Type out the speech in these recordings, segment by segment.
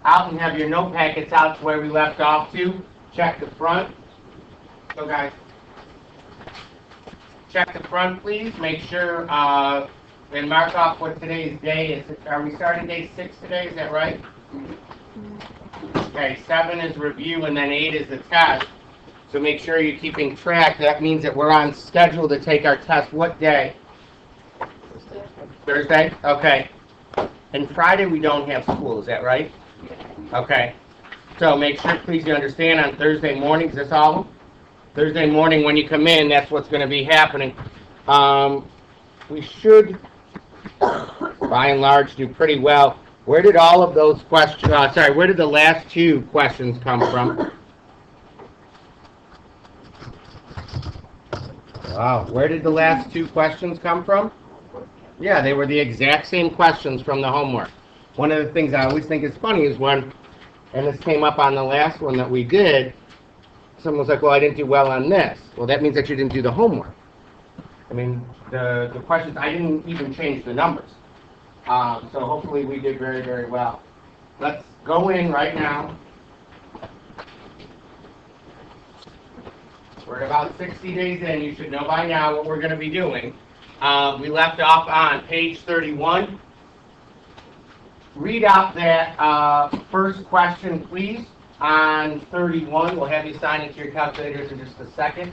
out and have your note packets out to where we left off to. Check the front. So guys, check the front please. Make sure and mark off what today's day is. Are we starting day 6 today? Is that right? Okay, 7 is review and then 8 is the test. So make sure you're keeping track. That means that we're on schedule to take our test. What day? Thursday? Okay. And Friday we don't have school, is that right? Okay. So make sure, please, you understand on Thursday morning, is this all? Thursday morning when you come in, that's what's going to be happening. We should, by and large, do pretty well. Where did all of those questions, where did the last 2 questions come from? Wow, where did the last 2 questions come from? Yeah, they were the exact same questions from the homework. One of the things I always think is funny is when, and this came up on the last one that we did, someone was like, well, I didn't do well on this. Well, that means that you didn't do the homework. I mean, the questions, I didn't even change the numbers. So hopefully we did very, very well. Let's go in right now. We're about 60 days in. You should know by now what we're going to be doing. We left off on page 31. Read out that first question, please, on 31. We'll have you sign into your calculators in just a second.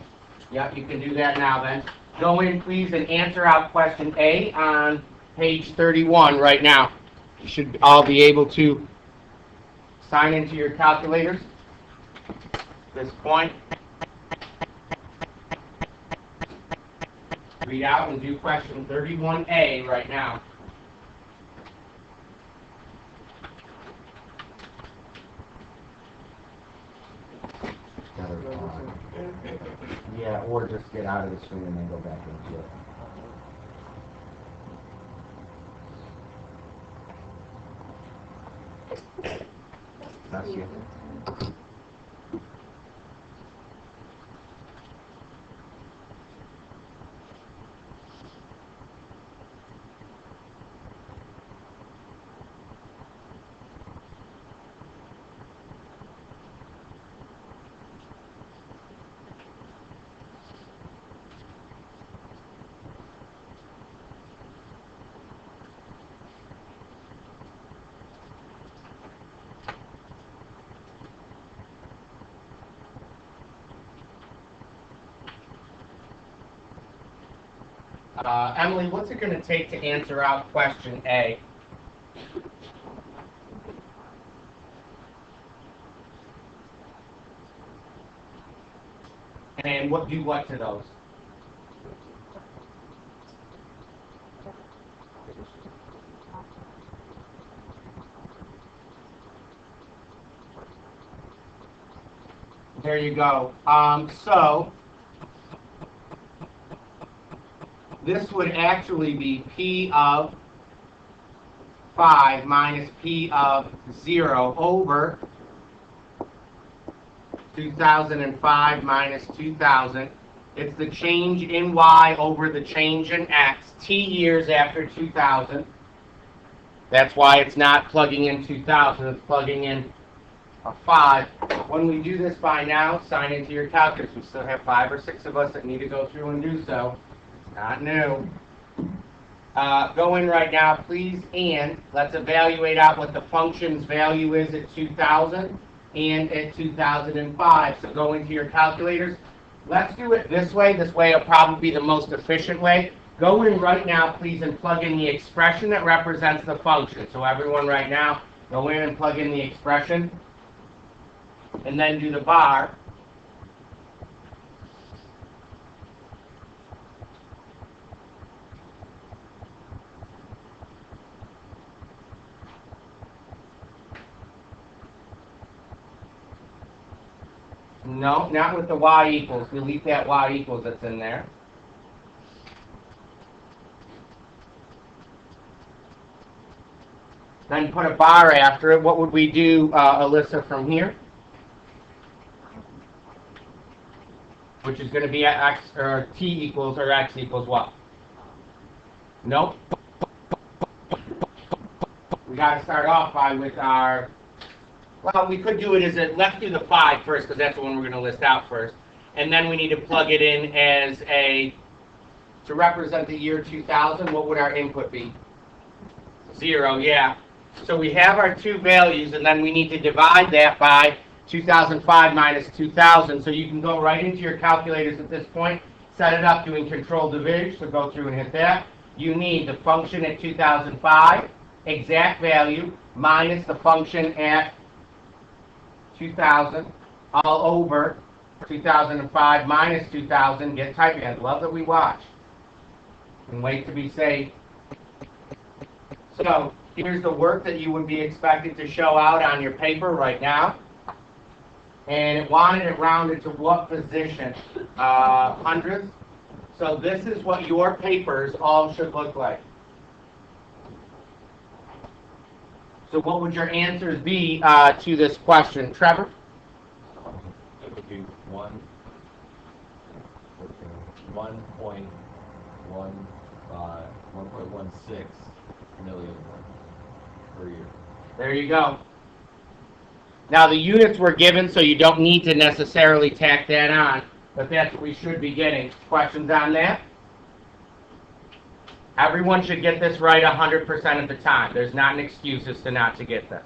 Yep, you can do that now then. Go in, please, and answer out question A on page 31 right now. You should all be able to sign into your calculators at this point. Read out and do question 31A right now. Yeah, or just get out of the screen and then go back into it. That's you. Emily, what's it going to take to answer out question A? And do what to those? There you go. So this would actually be P of 5 minus P of 0 over 2005 minus 2000. It's the change in Y over the change in X, T years after 2000. That's why it's not plugging in 2000, it's plugging in a 5. When we do this by now, sign into your calculators. We still have 5 or 6 of us that need to go through and do so. Not new. Go in right now, please, and let's evaluate out what the function's value is at 2000 and at 2005. So go into your calculators. Let's do it this way. This way will probably be the most efficient way. Go in right now, please, and plug in the expression that represents the function. So everyone right now, go in and plug in the expression, and then do the bar. No, not with the y equals. Delete that y equals that's in there. Then put a bar after it. What would we do, Alyssa, from here? Which is going to be x or t equals or x equals what? Nope. We got to start off with our Well, we could do it as let's do the 5 first, because that's the one we're going to list out first. And then we need to plug it in as to represent the year 2000, what would our input be? 0, yeah. So we have our two values, and then we need to divide that by 2005 minus 2000. So you can go right into your calculators at this point, set it up doing control division, so go through and hit that. You need the function at 2005, exact value, minus the function at 2000, all over 2005 minus 2000, get typing. Love that we watch. And wait to be safe. So here's the work that you would be expected to show out on your paper right now. And it wanted it rounded to what position? Hundredths. So this is what your papers all should look like. So what would your answers be to this question? Trevor? It would be 1.16 million per year. There you go. Now the units were given, so you don't need to necessarily tack that on, but that's what we should be getting. Questions on that? Everyone should get this right 100% of the time. There's not an excuse as to not to get this.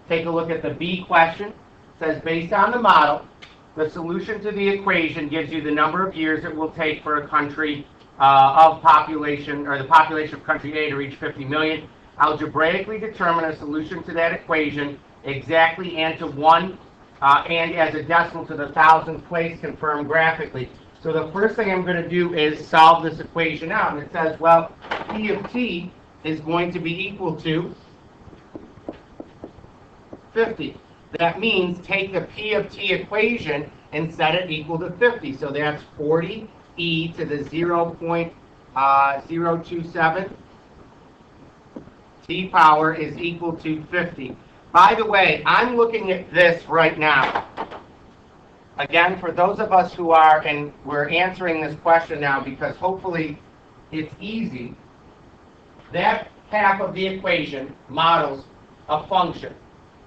Take a look at the B question. It says, based on the model, the solution to the equation gives you the number of years it will take for a country of population, or the population of country A to reach 50 million. Algebraically determine a solution to that equation exactly and to one, and as a decimal to the thousandth place, confirm graphically. So the first thing I'm going to do is solve this equation out. And it says, well, P of t is going to be equal to 50. That means take the P of t equation and set it equal to 50. So that's 40 e to the 0.027 t power is equal to 50. By the way, I'm looking at this right now. Again, for those of us who are, and we're answering this question now because hopefully it's easy, that half of the equation models a function.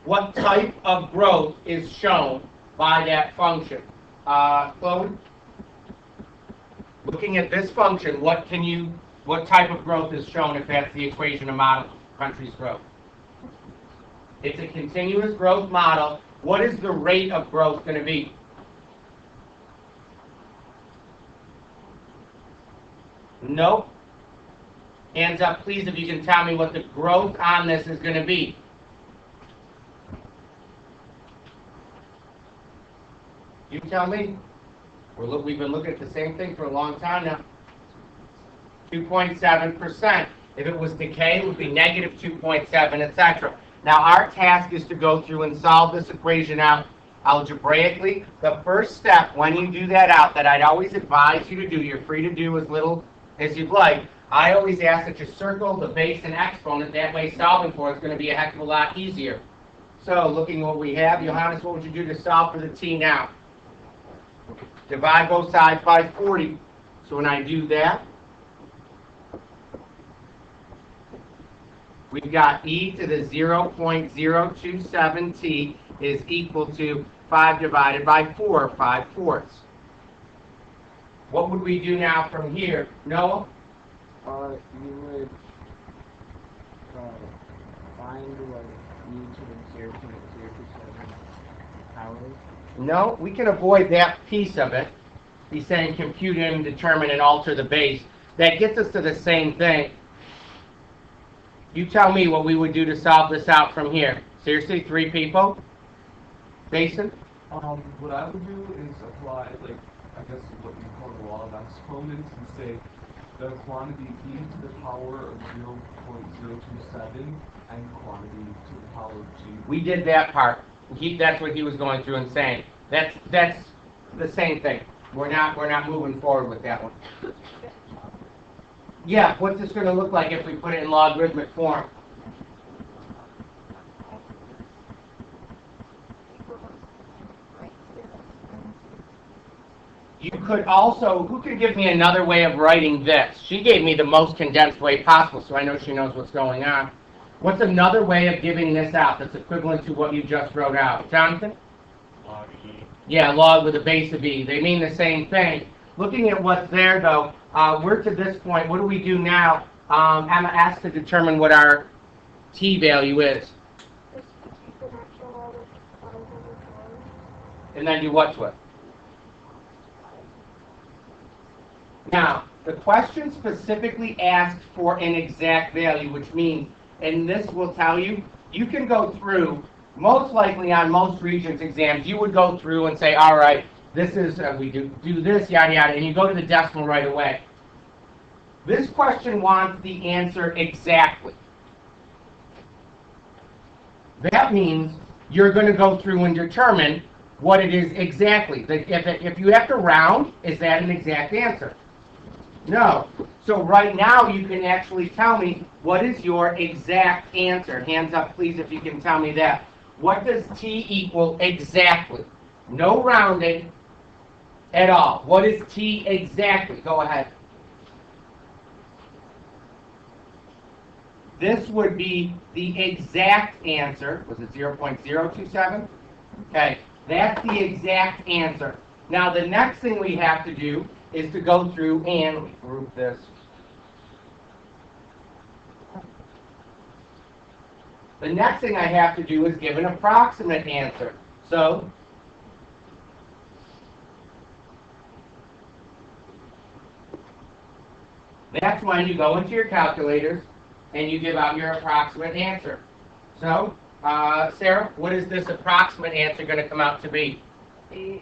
What type of growth is shown by that function? Chloe? Looking at this function, what type of growth is shown if that's the equation to model country's growth? It's a continuous growth model. What is the rate of growth going to be? Nope. Hands up, please, if you can tell me what the growth on this is going to be. You tell me. We've been looking at the same thing for a long time now. 2.7%. If it was decay, it would be negative 2.7, etc. Now, our task is to go through and solve this equation out algebraically. The first step, when you do that out, that I'd always advise you to do, you're free to do as little as you'd like. I always ask that you circle the base and exponent. That way, solving for it is going to be a heck of a lot easier. So, looking at what we have, Johannes, what would you do to solve for the t now? Divide both sides by 40. So when I do that, we've got e to the 0.027 t is equal to 5 divided by 4, 5/4. What would we do now from here? Noah? You would find what e to the 0.027 power is. No, we can avoid that piece of it. He's saying compute and determine and alter the base. That gets us to the same thing. You tell me what we would do to solve this out from here. Seriously, 3 people? Jason? What I would do is apply, like, I guess what you call the law of exponents, and say the quantity e to the power of 0.027 and quantity to the power of g. We did that part. That's what he was going through and saying. That's the same thing. We're not moving forward with that one. Yeah, what's this going to look like if we put it in logarithmic form? You could also, who could give me another way of writing this? She gave me the most condensed way possible, so I know she knows what's going on. What's another way of giving this out that's equivalent to what you just wrote out? Jonathan? Log E. Yeah, log with a base of e. They mean the same thing. Looking at what's there, though, we're to this point. What do we do now? I'm asked to determine what our t value is. And then do what to it? Now, the question specifically asked for an exact value, which means, and this will tell you, you can go through, most likely on most Regents exams, you would go through and say, all right, this is, we do this, yada, yada, and you go to the decimal right away. This question wants the answer exactly. That means you're going to go through and determine what it is exactly. If you have to round, is that an exact answer? No. So right now you can actually tell me what is your exact answer. Hands up, please, if you can tell me that. What does t equal exactly? No rounding at all. What is t exactly? Go ahead. This would be the exact answer. Was it 0.027? Okay, that's the exact answer. Now the next thing we have to do is to go through and group this. The next thing I have to do is give an approximate answer. So, that's when you go into your calculators and you give out your approximate answer. So, Sarah, what is this approximate answer going to come out to be? 8.265.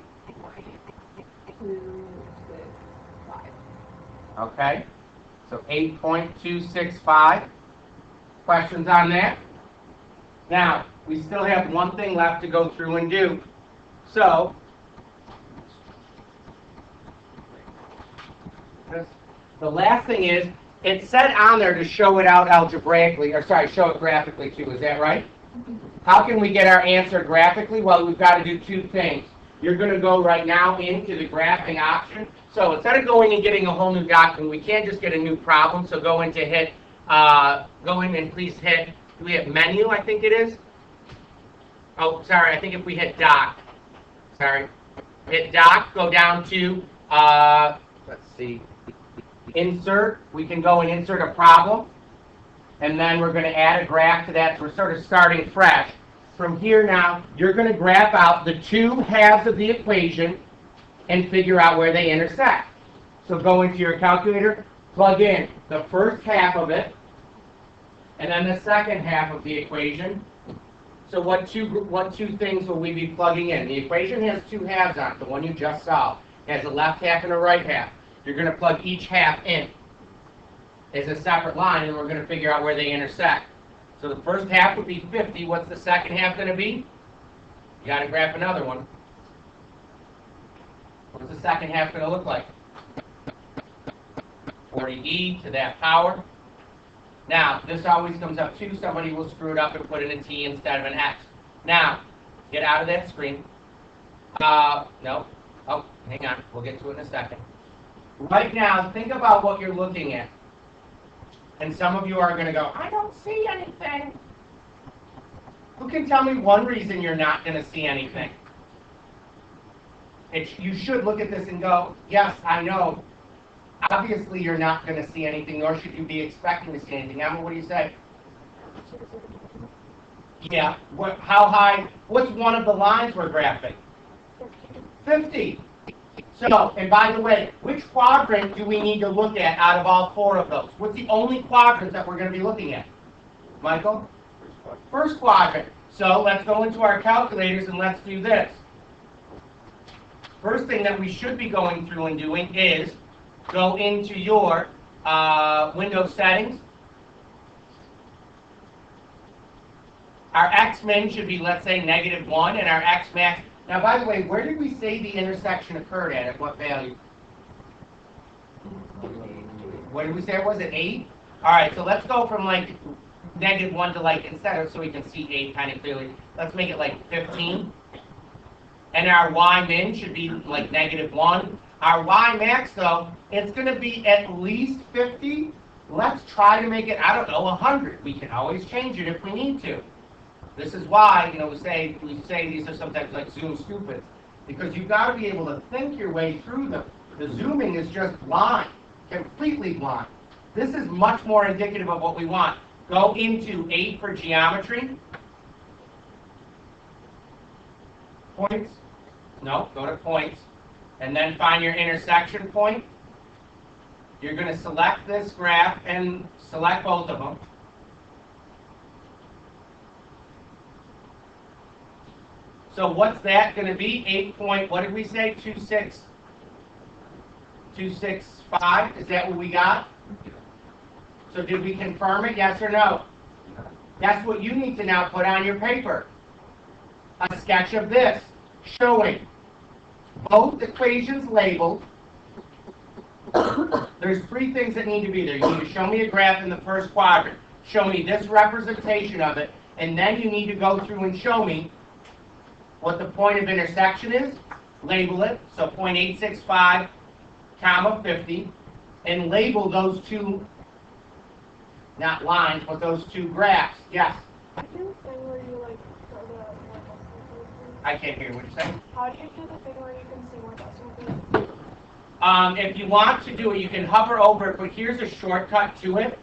Okay, so 8.265. Questions on that? Now, we still have one thing left to go through and do. So, the last thing is, it said on there to show it out algebraically, or sorry, show it graphically too, is that right? How can we get our answer graphically? Well, we've got to do two things. You're going to go right now into the graphing option. So instead of going and getting a whole new document, we can't just get a new problem. So go into hit, go in and please hit, do we hit menu, I think it is? Oh, sorry, I think if we hit doc, sorry, hit doc, go down to, let's see, insert. We can go and insert a problem. And then we're going to add a graph to that. So we're sort of starting fresh. From here now, you're going to graph out the two halves of the equation and figure out where they intersect. So go into your calculator, plug in the first half of it, and then the second half of the equation. So what two things will we be plugging in? The equation has two halves on it, the one you just solved. It has a left half and a right half. You're going to plug each half in as a separate line, and we're going to figure out where they intersect. So the first half would be 50. What's the second half going to be? You got to graph another one. What's the second half going to look like? 40e to that power. Now, this always comes up too. Somebody will screw it up and put in a t instead of an x. Now, get out of that screen. No. Oh, hang on. We'll get to it in a second. Right now, think about what you're looking at. And some of you are going to go, I don't see anything. Who can tell me one reason you're not going to see anything? You should look at this and go, yes, I know. Obviously, you're not going to see anything, nor should you be expecting to see anything. Emma, what do you say? Yeah. How high? What's one of the lines we're graphing? 50. So, and by the way, which quadrant do we need to look at out of all four of those? What's the only quadrant that we're going to be looking at? Michael? First quadrant. So let's go into our calculators and let's do this. First thing that we should be going through and doing is go into your Windows settings. Our X-min should be, let's say, -1, and our X-max. Now, by the way, where did we say the intersection occurred at what value? What did we say it was? At 8? All right, so let's go from like -1 to like, instead of, so we can see 8 kind of clearly, let's make it like 15. And our Y-min should be like -1. Our Y-max, though, it's going to be at least 50, Let's try to make it, I don't know, 100. We can always change it if we need to. This is why, we say these are sometimes like Zoom stupids, because you've got to be able to think your way through them. The zooming is just blind, completely blind. This is much more indicative of what we want. Go into 8 for geometry. Points. No, go to points. And then find your intersection point. You're going to select this graph and select both of them. So what's that going to be? 8 point, what did we say? 265? Is that what we got? So did we confirm it? Yes or no? That's what you need to now put on your paper. A sketch of this, showing both equations labeled. There's 3 things that need to be there. You need to show me a graph in the first quadrant. Show me this representation of it. And then you need to go through and show me what the point of intersection is. Label it. So 0.865, comma 50. And label those 2, not lines, but those 2 graphs. Yes? Do the thing where you like throw the more decimal places? I can't hear what you're saying. How do you do the thing where you can see more decimal places? If you want to do it, you can hover over it, but here's a shortcut to it.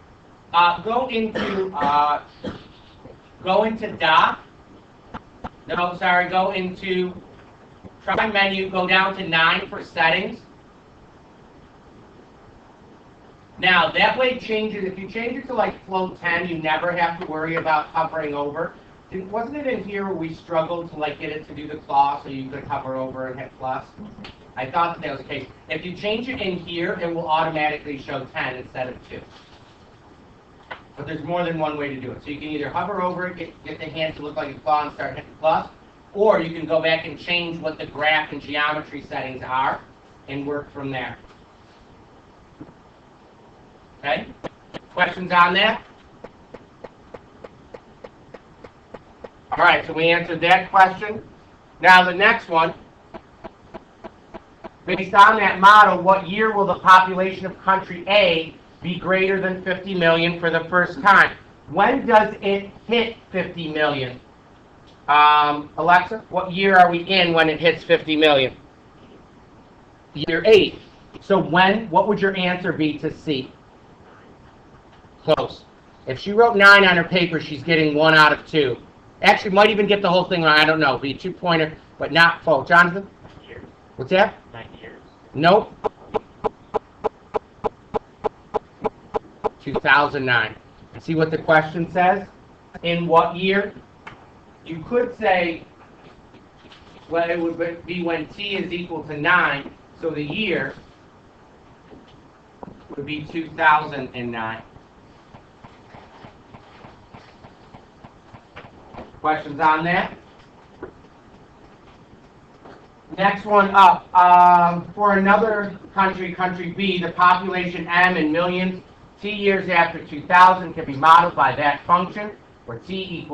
Go into doc. No, sorry, go into try menu, go down to 9 for settings. Now, that way it changes. If you change it to like float 10, you never have to worry about hovering over. Wasn't it in here where we struggled to like get it to do the claw so you could hover over and hit plus? I thought that was the case. If you change it in here, it will automatically show 10 instead of 2. But there's more than one way to do it. So you can either hover over it, get the hand to look like a claw and start hitting plus, or you can go back and change what the graph and geometry settings are and work from there. Okay? Questions on that? All right, so we answered that question. Now the next one. Based on that model, what year will the population of country A be greater than 50 million for the first time? When does it hit 50 million? Alexa, what year are we in when it hits 50 million? Year 8. So what would your answer be to C? Close. If she wrote 9 on her paper, she's getting 1 out of 2. Actually, might even get the whole thing wrong. I don't know. Be a 2-pointer, but not full. Jonathan? Years. What's that? 9 years. Nope. 2009. See what the question says? In what year? You could say, well, it would be when t is equal to 9, so the year would be 2009. Questions on that? Next one up. For another country, country B, the population M in millions, t years after 2000 can be modeled by that function, where t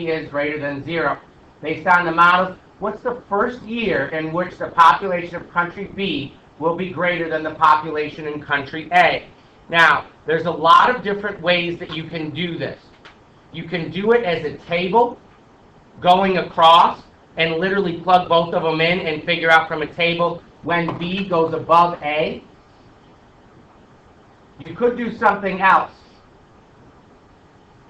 is greater than 0. Based on the models, what's the first year in which the population of country B will be greater than the population in country A? Now, there's a lot of different ways that you can do this. You can do it as a table going across and literally plug both of them in and figure out from a table when B goes above A. You could do something else.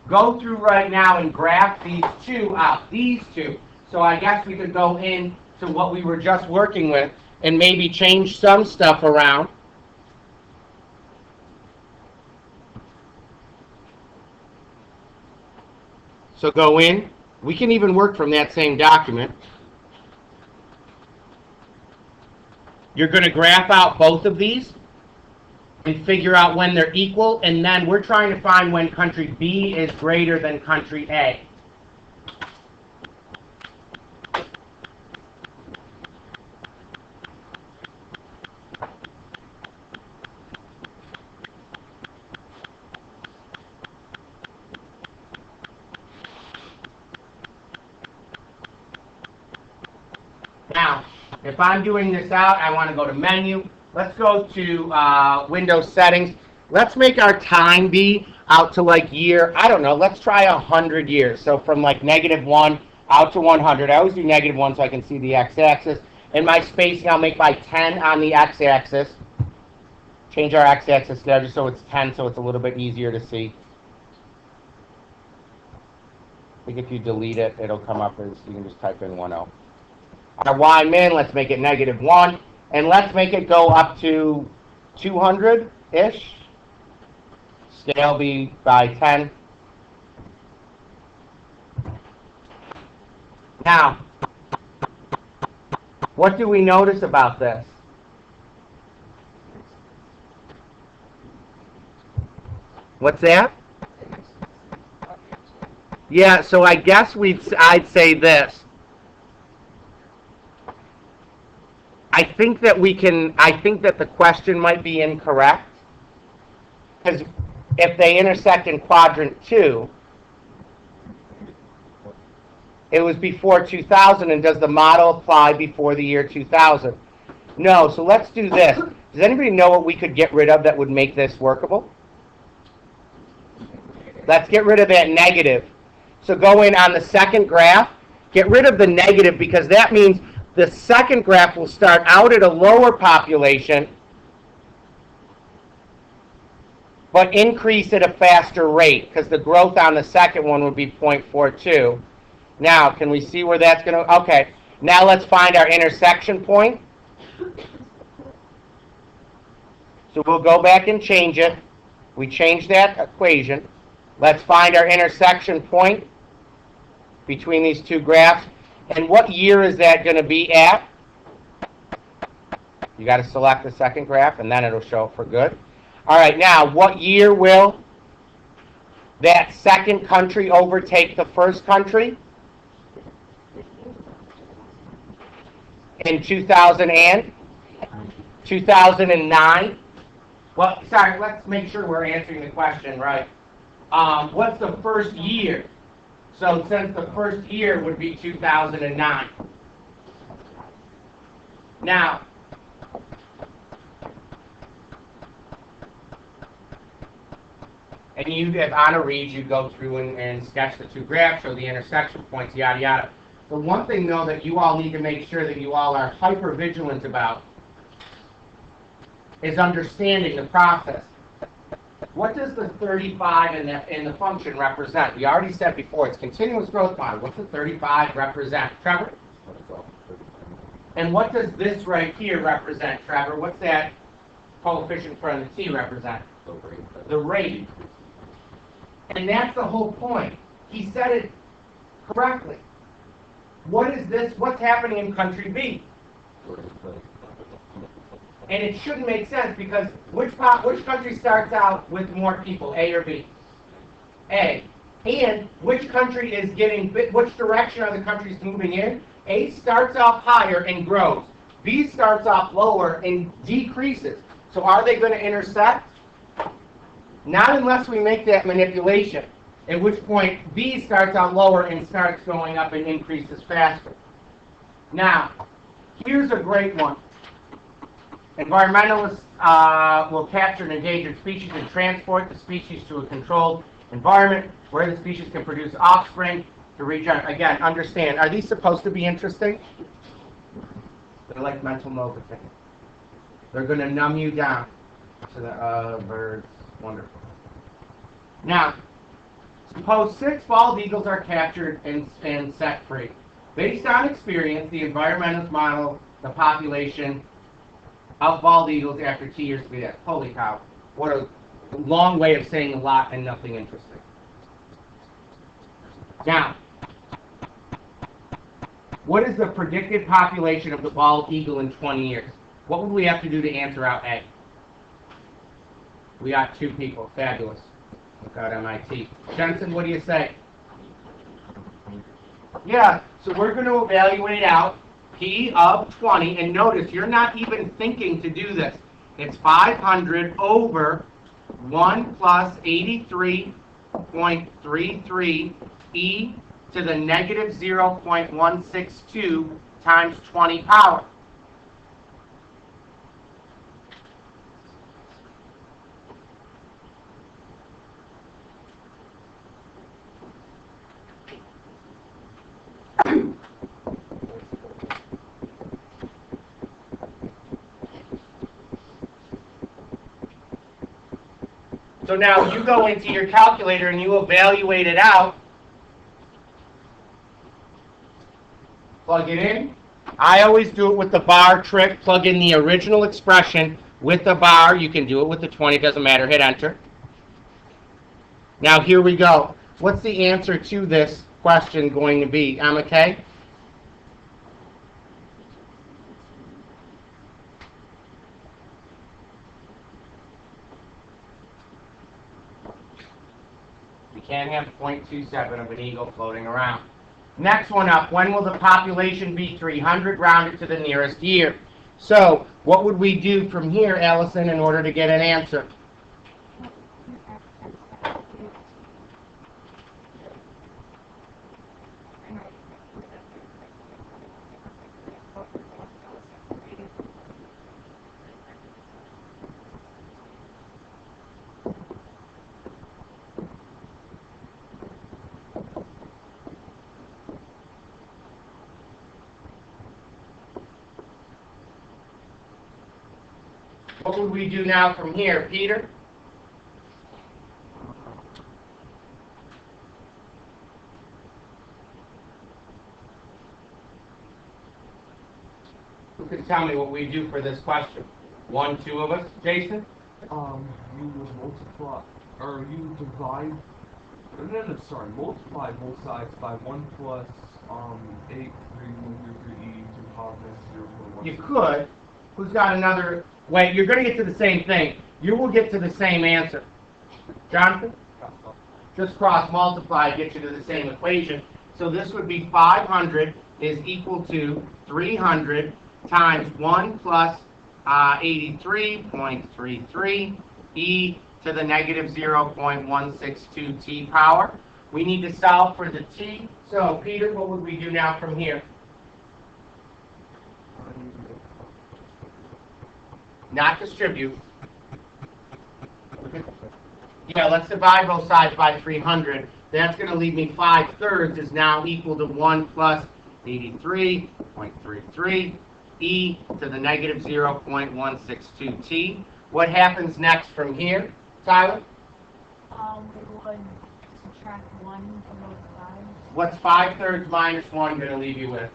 Go through right now and graph these 2 out, these 2. So I guess we could go into what we were just working with and maybe change some stuff around. So go in. We can even work from that same document. You're going to graph out both of these and figure out when they're equal, and then we're trying to find when country B is greater than country A. Now, if I'm doing this out, I want to go to menu. Let's go to Windows settings. let's make our time be out to like year, I don't know, let's try 100 years. So from like -1 out to 100. I always do -1 so I can see the x-axis. And my spacing I'll make by 10 on the x-axis. Change our x-axis there just so it's 10 so it's a little bit easier to see. I think if you delete it, it'll come up as, you can just type in 10. Our y min, let's make it -1. And let's make it go up to 200-ish. Scale be by 10. Now, what do we notice about this? What's that? Yeah, so I guess I'd say this. I think that the question might be incorrect. Because if they intersect in quadrant 2, it was before 2000, and does the model apply before the year 2000? No, so let's do this. Does anybody know what we could get rid of that would make this workable? Let's get rid of that negative. So go in on the second graph, get rid of the negative because that means the second graph will start out at a lower population but increase at a faster rate because the growth on the second one would be 0.42. Now, can we see where that's going to... Okay, now let's find our intersection point. So we'll go back and change it. We changed that equation. Let's find our intersection point between these two graphs. And what year is that going to be at? You got to select the second graph, and then it'll show up for good. All right, now, what year will that second country overtake the first country? In 2009? Well, sorry, let's make sure we're answering the question right. What's the first year? So since the first year would be 2009. Now, and you, if on a read, you go through and sketch the two graphs, show the intersection points, yada, yada. The one thing, though, that you all need to make sure that you all are hyper-vigilant about is understanding the process. What does the 35 in the function represent? We already said before, it's continuous growth model. What's the 35 represent? Trevor? And what does this right here represent, Trevor? What's that coefficient for the t represent? The rate. And that's the whole point. He said it correctly. What is this? What's happening in country B? And it shouldn't make sense because which country starts out with more people, A or B? A. And which country is getting, which direction are the countries moving in? A starts off higher and grows. B starts off lower and decreases. So are they going to intersect? Not unless we make that manipulation, at which point B starts out lower and starts going up and increases faster. Now, here's a great one. Environmentalists will capture an endangered species and transport the species to a controlled environment where the species can produce offspring to regenerate. Again, understand, are these supposed to be interesting? They're like mental Novocaine. They're going to numb you down. So the birds, wonderful. Now, suppose 6 bald eagles are captured and set free. Based on experience, the environmentalist model the population of bald eagles after 2 years to be dead. Holy cow. What a long way of saying a lot and nothing interesting. Now, what is the predicted population of the bald eagle in 20 years? What would we have to do to answer out A? We got 2 people. Fabulous. Look out MIT. Jensen, what do you say? Yeah, so we're going to evaluate out P of 20, and notice you're not even thinking to do this. It's 500 over 1 plus 83.33 e to the negative 0.162 times 20 power. So now you go into your calculator and you evaluate it out. Plug it in. I always do it with the bar trick. Plug in the original expression with the bar. You can do it with the 20, doesn't matter. Hit enter. Now here we go. What's the answer to this question going to be? Okay? You can't have 0.27 of an eagle floating around. Next one up, when will the population be 300 rounded to the nearest year? So, what would we do from here, Allison, in order to get an answer? What would we do now from here, Peter? Who can tell me what we do for this question? One, two of us? Jason? You would multiply, or you divide, no, sorry, multiply both sides by 1 plus, 8, 3, 1, 3, e to the power of -0.1. You could. Who's got another? Wait, you're going to get to the same thing. You will get to the same answer. Jonathan? Just cross multiply, get you to the same equation. So this would be 500 is equal to 300 times 1 plus 83.33 e to the negative 0.162 t power. We need to solve for the t. So, Peter, what would we do now from here? Not distribute. Yeah, let's divide both sides by 300. That's going to leave me 5/3 is now equal to 1 plus 83.33 e to the negative 0.162 t. What happens next from here, Tyler? We would subtract 1 from both sides. What's 5/3 minus 1 going to leave you with?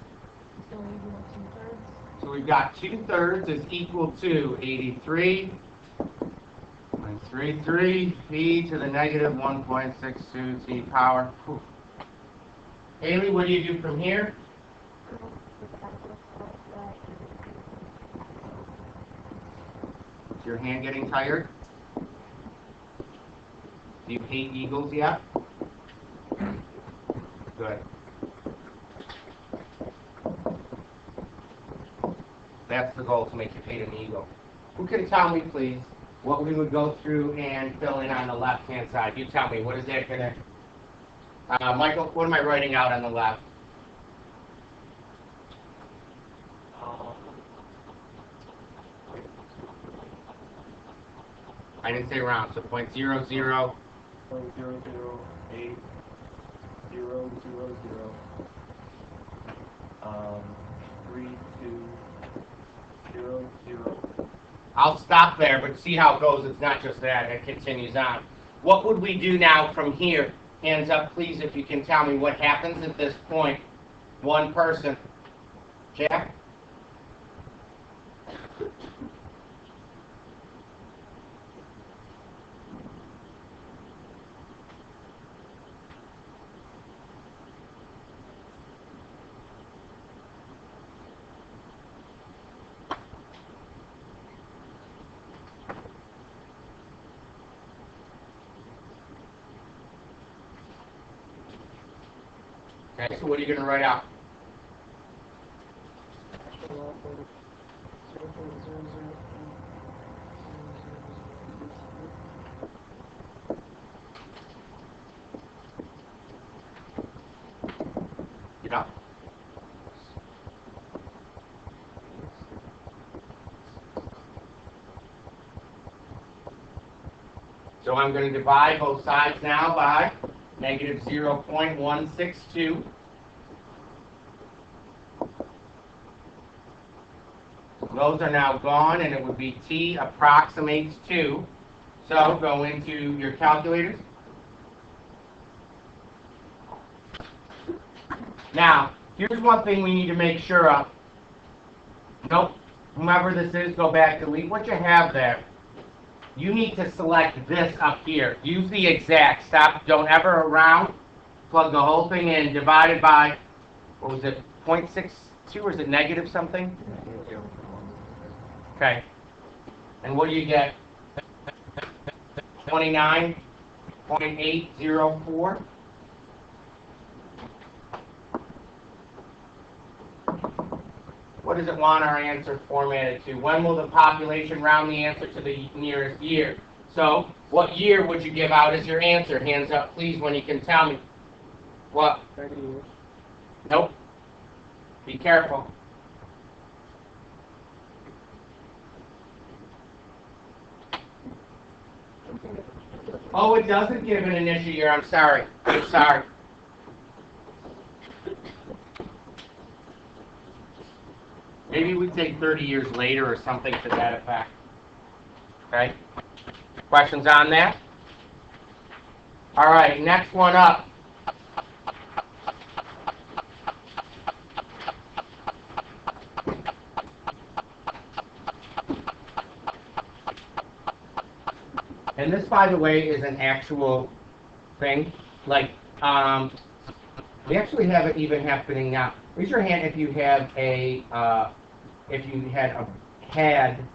So we do 2/3. So we've got 2/3 is equal to 83.33 e to the negative 1.62 t power. Whew. Haley, what do you do from here? Is your hand getting tired? Do you hate eagles yet? Good. That's the goal, to make you hate an eagle. Who can tell me, please, what we would go through and fill in on the left-hand side? You tell me, what is that going to... Michael, what am I writing out on the left? I didn't say round, so 0.00. 0.008000. 3200. I'll stop there, but see how it goes. It's not just that. It continues on. What would we do now from here? Hands up, please, if you can tell me what happens at this point. One person. Jack? Okay, so what are you going to write out? Get up. So I'm going to divide both sides now by negative 0.162. Those are now gone, and it would be t approximates 2. So go into your calculators. Now, here's one thing we need to make sure of. Nope, whomever this is, go back, delete what you have there. You need to select this up here. Use the exact. Stop, don't ever round. Plug the whole thing in, divided by, what was it, 0.62, or is it negative something? Okay. And what do you get? 29.804. What does it want our answer formatted to? When will the population round the answer to the nearest year? So, what year would you give out as your answer? Hands up, please, when you can tell me. What? 30 years. Nope. Be careful. Oh, it doesn't give an initial year. I'm sorry. I'm sorry. Maybe we take 30 years later or something to that effect. Okay? Questions on that? All right, next one up. And this, by the way, is an actual thing. Like, we actually have it even happening now. Raise your hand if you have if you had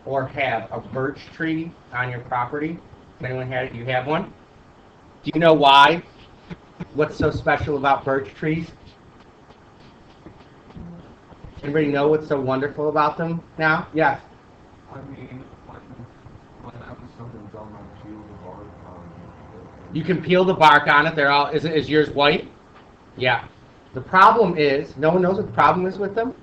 or have a birch tree on your property. If anyone had it, you have one. Do you know why? What's so special about birch trees? Anybody know what's so wonderful about them now? Yes. I mean, when I was something done on peel the bark on You can peel the bark on it. They're all. Is yours white? Yeah. The problem is, no one knows what the problem is with them.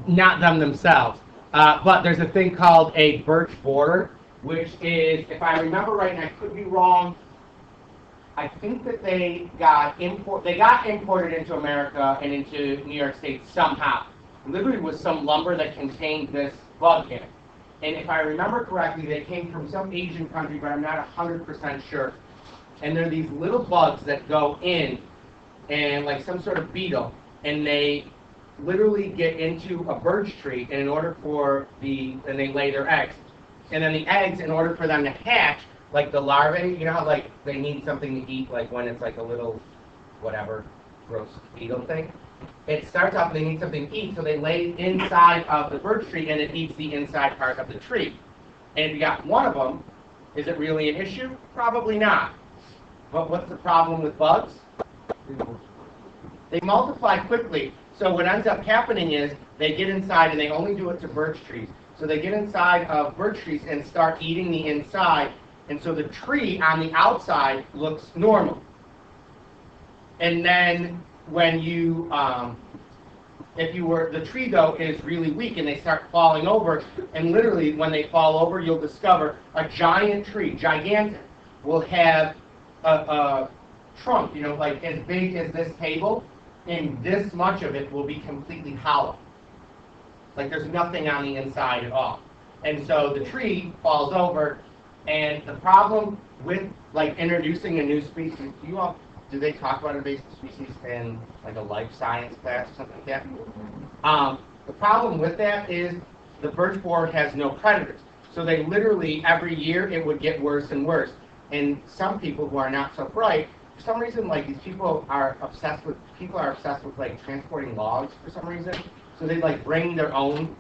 Not them themselves. But there's a thing called a birch borer, which is, if I remember right, and I could be wrong, I think that they got imported into America and into New York State somehow. Literally was some lumber that contained this bug in it. And if I remember correctly, they came from some Asian country, but I'm not 100% sure. And they're these little bugs that go in, and like some sort of beetle, and they literally get into a birch tree, and and they lay their eggs. And then the eggs, in order for them to hatch, like the larvae, you know how like they need something to eat, like when it's like a little, whatever, gross beetle thing? It starts off and they need something to eat, so they lay inside of the birch tree, and it eats the inside part of the tree. And if you got one of them, is it really an issue? Probably not. But what's the problem with bugs? They multiply quickly. So what ends up happening is they get inside, and they only do it to birch trees. So they get inside of birch trees and start eating the inside. And so the tree on the outside looks normal. And then when you, the tree though is really weak and they start falling over, and literally when they fall over, you'll discover a giant tree, gigantic, will have a trunk, like as big as this table, and this much of it will be completely hollow. Like there's nothing on the inside at all. And so the tree falls over, and the problem with like introducing a new species, do they talk about invasive species in like a life science class or something like that? The problem with that is the birch borer has no predators. So they literally, every year, it would get worse and worse. And some people who are not so bright, for some reason, like these people are obsessed with like transporting logs for some reason. So they like bring their own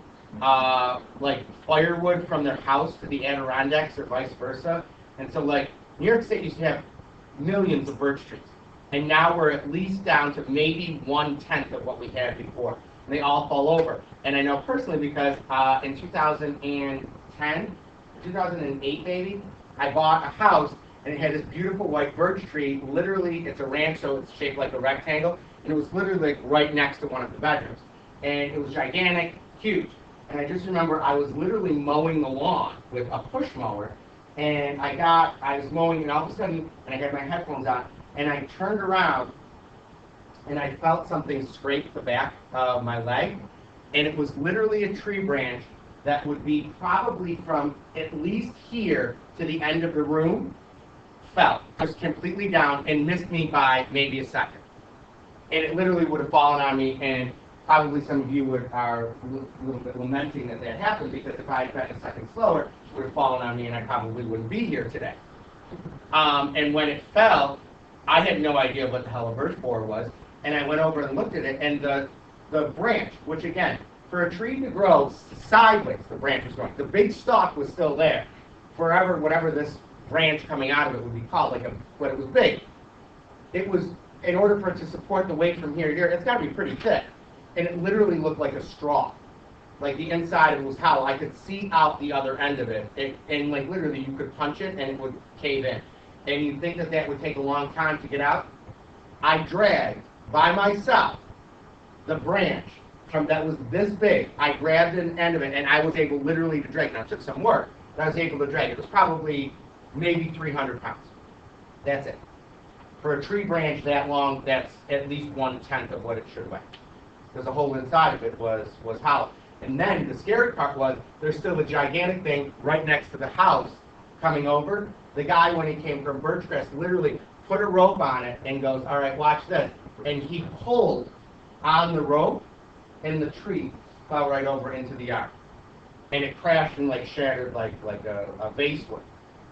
like firewood from their house to the Adirondacks or vice versa. And so like New York State used to have millions of birch trees. And now we're at least down to maybe 1/10 of what we had before. And they all fall over. And I know personally because in 2010, 2008 maybe, I bought a house and it had this beautiful white birch tree. Literally, it's a ranch, so it's shaped like a rectangle. And it was literally like right next to one of the bedrooms. And it was gigantic, huge. And I just remember I was literally mowing the lawn with a push mower. And I was mowing, and all of a sudden, and I had my headphones on, and I turned around, and I felt something scrape the back of my leg. And it was literally a tree branch that would be probably from at least here to the end of the room, fell just completely down and missed me by maybe a second. And it literally would have fallen on me, and probably some of you are a little bit lamenting that that happened, because if I had been a second slower, it would have fallen on me and I probably wouldn't be here today. And when it fell, I had no idea what the hell a birch borer was, and I went over and looked at it, and the branch, which again, for a tree to grow sideways, the branch was growing. The big stalk was still there. Forever, whatever this branch coming out of it would be called, but it was big. It was, in order for it to support the weight from here to here, it's got to be pretty thick. And it literally looked like a straw. Like the inside of it was hollow. I could see out the other end of it. And like literally you could punch it and it would cave in. And you'd think that that would take a long time to get out. I dragged by myself the branch from that was this big. I grabbed an end of it and I was able literally to drag it. Now it took some work, but I was able to drag it. It was probably maybe 300 pounds. That's it. For a tree branch that long, that's at least 1/10 of what it should weigh. Because the whole inside of it was hollow. And then the scary part was there's still a gigantic thing right next to the house coming over. The guy, when he came from Birchcrest, literally put a rope on it and goes, all right, watch this. And he pulled on the rope, and the tree fell right over into the yard. And it crashed and like shattered like a vase would.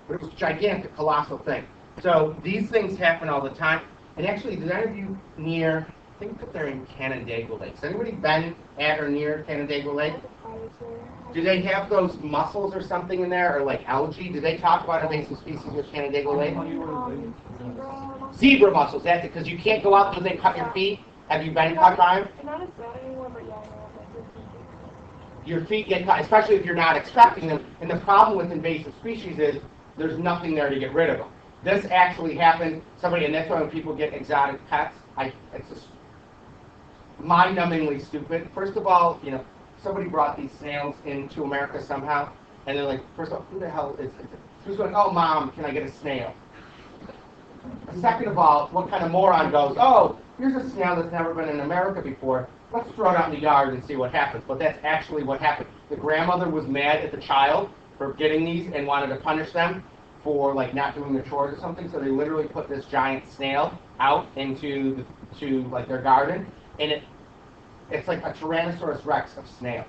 But it was a gigantic, colossal thing. So these things happen all the time. And actually, did any of you near, I think that they're in Canandaigua Lake. Has anybody been at or near Canandaigua Lake? Do they have those mussels or something in there, or like algae? Do they talk about invasive species with Canandaigua Lake? Zebra mussels, that's it, because you can't go out because they cut your feet. Have you been cut by them? Not as bad anymore, but yeah, I know. Your feet get cut, especially if you're not expecting them. And the problem with invasive species is there's nothing there to get rid of them. This actually happened, and that's why when people get exotic pets, it's just mind-numbingly stupid. First of all, somebody brought these snails into America somehow, and they're like, first of all, who the hell is it? Who's going, oh, Mom, can I get a snail? Second of all, what kind of moron goes, oh, here's a snail that's never been in America before. Let's throw it out in the yard and see what happens. But that's actually what happened. The grandmother was mad at the child for getting these and wanted to punish them for like not doing their chores or something. So they literally put this giant snail out into like their garden, and it's like a Tyrannosaurus Rex of snails.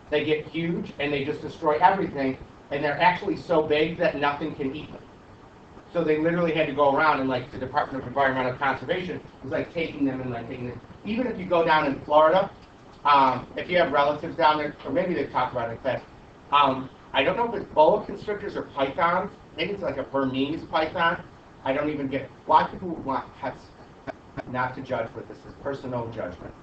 They get huge and they just destroy everything, and they're actually so big that nothing can eat them. So they literally had to go around, and like the Department of Environmental Conservation was like taking them and like taking them. Even if you go down in Florida, if you have relatives down there, or maybe they've talked about it in class, I don't know if it's boa constrictors or pythons. Maybe it's like a Burmese python. I don't even get why people would want pets. Not to judge, but this is personal judgment.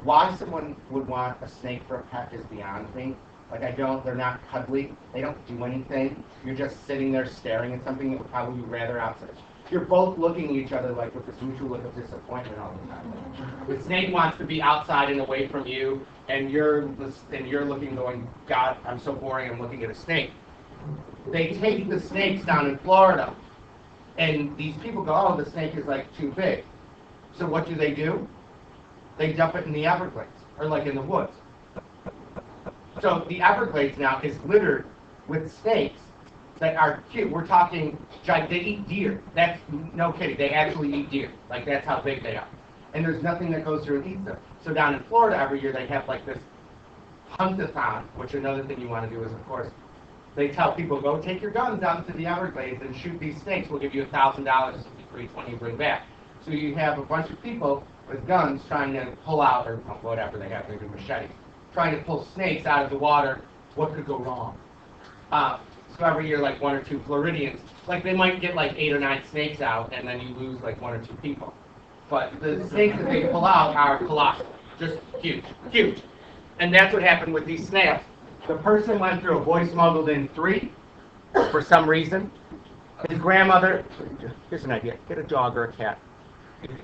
Why someone would want a snake for a pet is beyond me. Like they're not cuddly, they don't do anything. You're just sitting there staring at something that would probably be rather outside. You're both looking at each other like with this mutual look of disappointment all the time. The snake wants to be outside and away from you, and you're looking going, God, I'm so boring, I'm looking at a snake. They take the snakes down in Florida, and these people go, oh, the snake is like too big. So what do? They dump it in the Everglades, or like in the woods. So the Everglades now is littered with snakes that are cute. We're talking, they eat deer. That's no kidding. They actually eat deer. Like that's how big they are. And there's nothing that goes through and eats them. So down in Florida every year they have like this hunt-a-thon, which another thing you want to do is, of course, they tell people, go take your guns out to the Everglades and shoot these snakes. We'll give you $1,000 for each one you bring back. So you have a bunch of people with guns trying to pull out, or whatever they have, maybe machetes, trying to pull snakes out of the water. What could go wrong? So every year, like 1 or 2 Floridians, like they might get like 8 or 9 snakes out, and then you lose like 1 or 2 people. But the snakes that they pull out are colossal, just huge, huge. And that's what happened with these snails. The person went through, a boy smuggled in 3 for some reason. His grandmother, here's an idea, get a dog or a cat.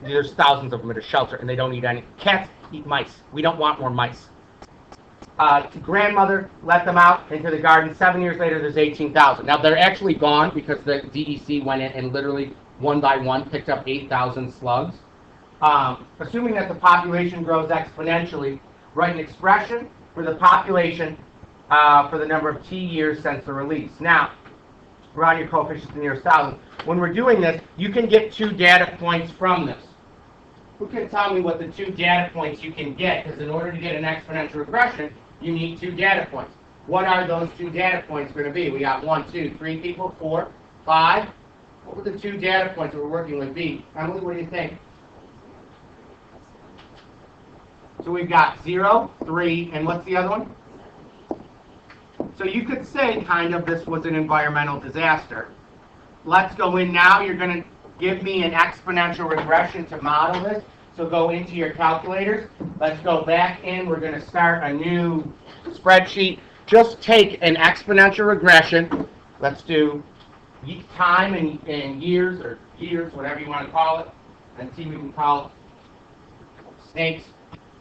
There's thousands of them at a shelter, and they don't eat any. Cats eat mice. We don't want more mice. Grandmother let them out into the garden. 7 years later, there's 18,000. Now, they're actually gone because the DEC went in and literally, one by one, picked up 8,000 slugs. Assuming that the population grows exponentially, write an expression for the population for the number of t years since the release. Now, round your coefficients to nearest thousand. When we're doing this, you can get 2 data points from this. Who can tell me what the 2 data points you can get? Because in order to get an exponential regression, you need 2 data points. What are those 2 data points going to be? We got 1, 2, 3 people, 4, 5. What would the 2 data points that we're working with be? Emily, what do you think? So we've got 0, 3, and what's the other one? So you could say kind of this was an environmental disaster. Let's go in now. You're going to give me an exponential regression to model this. So go into your calculators. Let's go back in. We're going to start a new spreadsheet. Just take an exponential regression. Let's do time in years or years, whatever you want to call it. And see, we can call it snakes.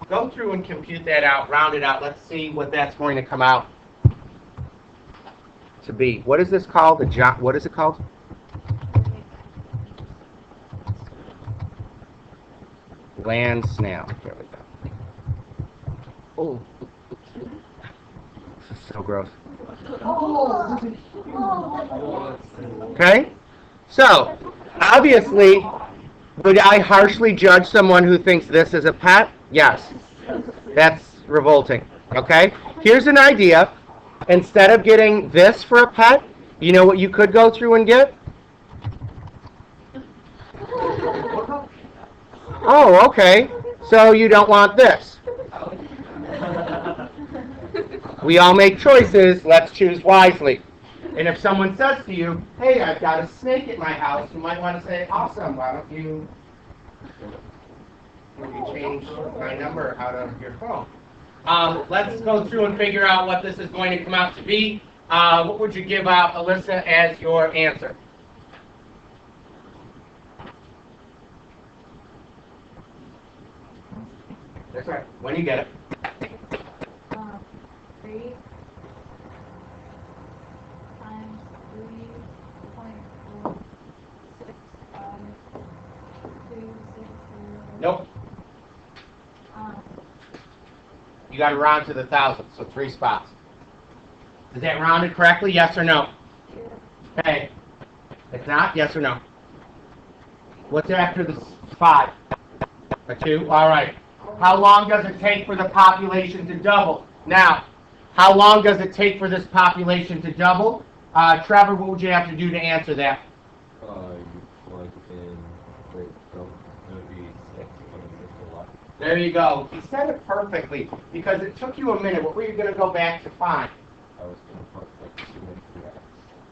Go through and compute that out, round it out. Let's see what that's going to come out to be. What is this called? What is it called? Land snail. There we go. Oh, this is so gross. Okay, so obviously, would I harshly judge someone who thinks this is a pet? Yes, that's revolting. Okay, here's an idea. Instead of getting this for a pet, you know what you could go through and get? Oh, okay. So you don't want this. We all make choices. Let's choose wisely. And if someone says to you, hey, I've got a snake at my house, you might want to say, awesome, why don't you change my number out of your phone? Let's go through and figure out what this is going to come out to be. What would you give out, Alyssa, as your answer? That's right. When you get it. 3 times 3.465 Nope. You got to round to the thousandth, so 3 spots. Is that rounded correctly? Yes or no? Okay. If not, yes or no? What's after the 5? A 2? All right. How long does it take for the population to double? Now, how long does it take for this population to double? Trevor, what would you have to do to answer that? You plug in, wait, so it would be 6, but it's a lot. There you go. He said it perfectly because it took you a minute. What were you going to go back to find? I was going to put like 2 and 3x.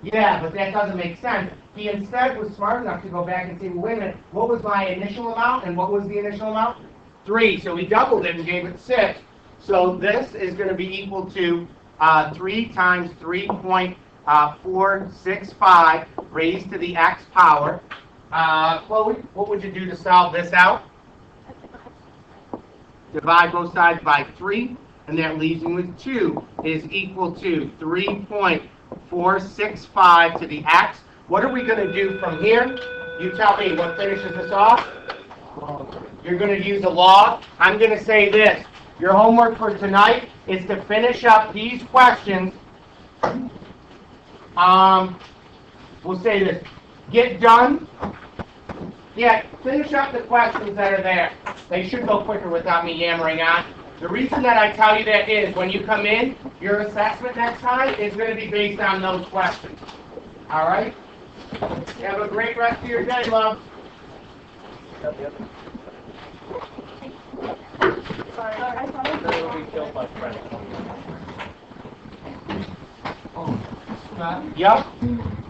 Yeah, but that doesn't make sense. He instead was smart enough to go back and say, well, wait a minute, what was my initial amount and what was the initial amount? 3. So he doubled it and gave it 6. So this is going to be equal to 3 times 3.465 raised to the x power. Chloe, what would you do to solve this out? Divide both sides by 3, and that leaves me with 2 is equal to 3.465 to the x. What are we going to do from here? You tell me what finishes this off. You're going to use a log. I'm going to say this. Your homework for tonight is to finish up these questions. We'll say this. Get done. Yeah, finish up the questions that are there. They should go quicker without me yammering on. The reason that I tell you that is when you come in, your assessment next time is going to be based on those questions. All right? Have a great rest of your day, love. Sorry, I thought it was Yep.